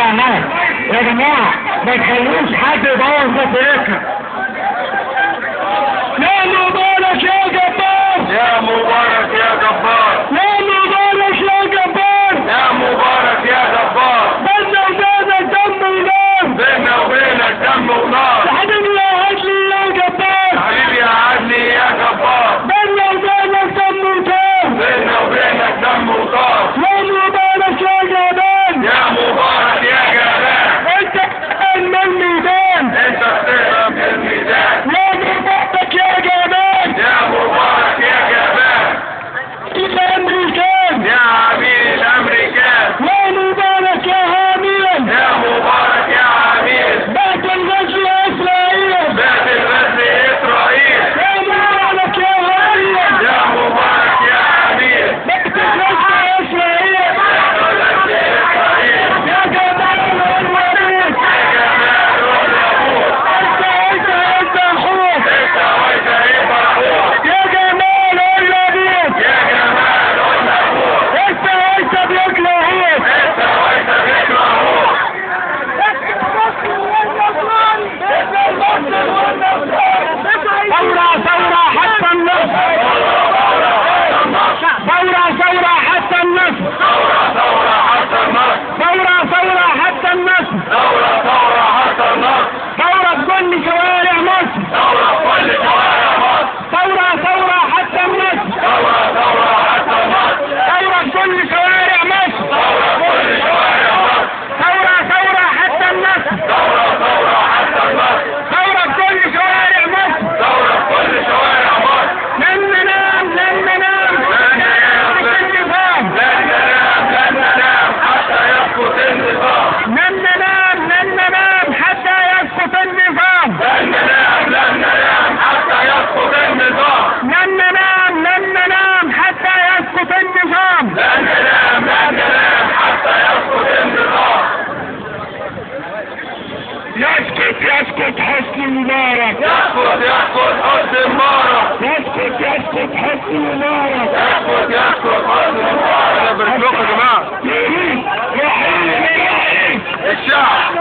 ها يا جماعة ما تخلوش حد يبوظ مصريتنا. يا مبارك يا جبار، يا مبارك يا جبار، يا مبارك يا جبار، يا مبارك يا جبار. بيننا وبينك دم ونار، بيننا وبينك دم ونار. يا حبيبي يا عدلي يا جبار، حبيبي يا عدلي يا جبار. بيننا وبينك دم وطار، بيننا وبينك دم وطار. يا مبارك يا جبان، يا مبارك يا جبان. انت بتقل من الميدان، انت بتهرب من الميدان. يا مبارك يا جبان، يا مبارك يا جبان. الامريكان، يا عميل الامريكان. يا مبارك يا هاميل، يا مبارك يا عميل. بعد الغزو اسرائيل، بعت الغزل اسرائيل. يا مبارك يا هاميل، يا مبارك يا عميل. بعد الغزو اسرائيل، يا جمال الوريد، يا جمال واليهود. انت حوت، انت وانت ايه فرحوك. يا جمال الوريد، يا جمال واليهود. انت بيكرهوك، انت وانت بيكرهوك. ثورة حتى النصر، ثورة حتى النصر، ثورة حتى النصر. ثورة حتى النصر، ثورة حتى النصر. ثورة في كل شوارع مصر، ثورة في كل شوارع مصر. ثورة حتى النصر، ثورة حتى النصر. ثورة في كل شوارع مصر، ثورة في كل شوارع مصر. ثورة حتى النصر، ثورة حتى النصر. ثورة في كل شوارع مصر، ثورة في كل شوارع مصر. لن ننام النظام، لن ننام حتى يسقط النظام. لن ننام حتى يسقط النظام، لن ننام حتى يسقط النظام. لن ننام حتى يسقط النظام، لن ننام حتى يسقط النظام. يسقط حسني مبارك، يسقط حسني مبارك. يسقط حسني مبارك، يسقط حسني مبارك. بارك لكم يا جماعة. يحيي الرئيس، الشعب